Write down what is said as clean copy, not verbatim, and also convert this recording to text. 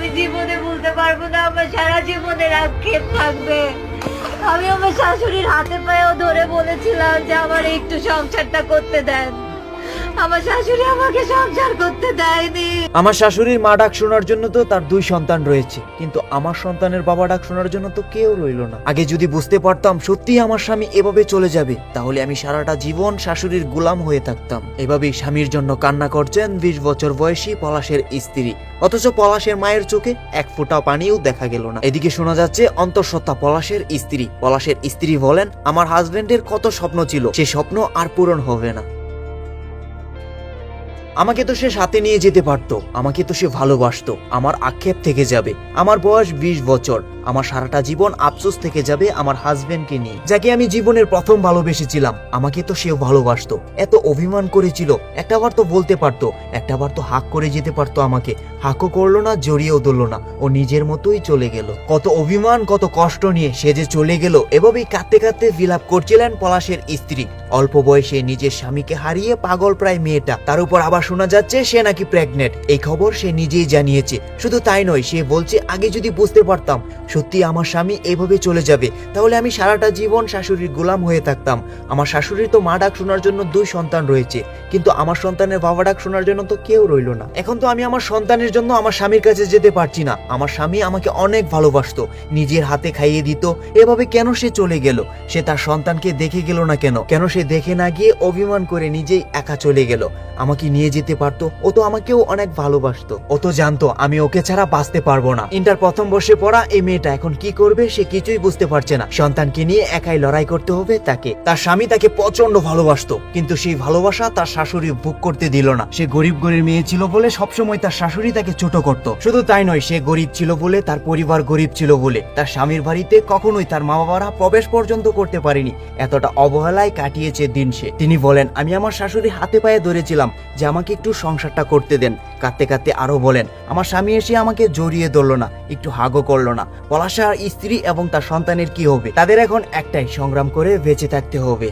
আমি জীবনে ভুলতে পারবো না, আমার সারা জীবনের আক্ষেপ থাকবে। আমি আমার শাশুড়ির হাতে পায়েও ধরে বলেছিলাম যে আমার একটু সংসারটা করতে দেন, আমার শাশুড়ি আমাকে সংসার করতে দেয়নি। আমার শাশুড়ির মা ডাক শোনার জন্য তো তার 2 সন্তান রয়েছে, কিন্তু আমার সন্তানের বাবা ডাক শোনার জন্য তো কেউ রইলো না। আগে যদি বুঝতে পারতাম সত্যি আমার স্বামী এভাবে চলে যাবে, তাহলে আমি সারাটা জীবন শাশুড়ির গোলাম হয়ে থাকতাম। এভাবেই স্বামীর জন্য কান্না করছেন 20 বছর বয়সী পলাশের স্ত্রী, অথচ পলাশের মায়ের চোখে এক ফোঁটা পানিও দেখা গেল না। এদিকে শোনা যাচ্ছে অন্তঃসত্ত্বা পলাশের স্ত্রী। পলাশের স্ত্রী বলেন, আমার হাজবেন্ডের কত স্বপ্ন ছিল, সে স্বপ্ন আর পূরণ হবে না। আমাকে তো সে সাথে নিয়ে যেতে পারতো, আমাকে তো সে ভালোবাসতো, আমার আক্ষেপ থেকে যাবে। আমার বয়স 20 বছর, আমার সারাটা জীবন আফসোস থেকে যাবে আমার হাজবেন্ডকে নিয়ে, যাকে আমি জীবনের প্রথম ভালোবেসেছিলাম। আমাকে তো সেও ভালোবাসতো, এত অভিমান করেছিল, একটাবার তো বলতে পারতো, একটাবার তো হাক করে যেতে পারতো আমাকে। হাকও করলো না, জড়িয়েও ধরলো না, ও নিজের মতোই চলে গেল। কত অভিমান, কত কষ্ট নিয়ে সে যে চলে গেল। এভাবেই কাঁদতে কাঁদতে বিলাপ করছিলেন পলাশের স্ত্রী। অল্প বয়সে নিজের স্বামীকে হারিয়ে পাগল প্রায় মেয়েটা, তার উপর আবার শোনা যাচ্ছে সে নাকি প্রেগনেন্ট। এই খবর সে নিজেই জানিয়েছে। শুধু তাই নয়, সে বলছে আগে যদি বুঝতে পারতাম সত্যি আমার স্বামী এভাবে চলে যাবে, তাহলে আমি সারাটা জীবন শাশুড়ির গোলাম হয়ে থাকতাম। আমার শাশুড়ির তো মা ডাক শোনার জন্য 2 সন্তান রয়েছে, কিন্তু আমার সন্তানের বাবা ডাক শোনার জন্য তো কেউ রইলো না। এখন তো আমি আমার সন্তানের জন্য আমার স্বামীর কাছে যেতে পারছি না। আমার স্বামী আমাকে অনেক ভালোবাসতো, নিজের হাতে খাইয়ে দিত। এভাবে কেন সে চলে গেল? সে তার সন্তানকে দেখে গেল না কেন? কেন সে দেখে না গিয়ে অভিমান করে নিজেই একা চলে গেল? আমাকে নিয়ে যেতে পারতো, ও তো আমাকেও অনেক ভালোবাসতো। ও তো জানতো আমি ওকে ছাড়া বাঁচতে পারবো না। ইন্টার প্রথম বর্ষে পড়া এই মেয়েটা এখন কি করবে সে কিছুই বুঝতে পারছে না। সন্তানকে নিয়ে একাই লড়াই করতে হবে তাকে। তার স্বামী তাকে প্রচন্ড ভালোবাসতো, কিন্তু সেই ভালোবাসা তার শাশুড়ি ভোগ করতে দিল না। সে গরিব ঘরের মেয়ে ছিল বলে সবসময় তার শাশুড়ি তাকে ছোট করত। শুধু তাই নয়, সে গরিব ছিল বলে, তার পরিবার গরিব ছিল বলে তার স্বামীর বাড়িতে কখনোই তার মা বাবারা প্রবেশ পর্যন্ত করতে পারেনি। এতটা অবহেলায় কাটিয়েছে দিন সে। তিনি বলেন, আমি আমার শাশুড়ি হাতে পায়ে ধরেছিলাম যে আমাকে একটু সংসারটা করতে দেন। কাঁদতে কাঁদতে আরো বলেন, আমার স্বামী এসে আমাকে জড়িয়ে ধরলো না, একটু হাগও করলো না। পলাশার স্ত্রী এবং তার সন্তানের কি হবে? তাদের এখন একটাই, সংগ্রাম করে বেঁচে থাকতে হবে।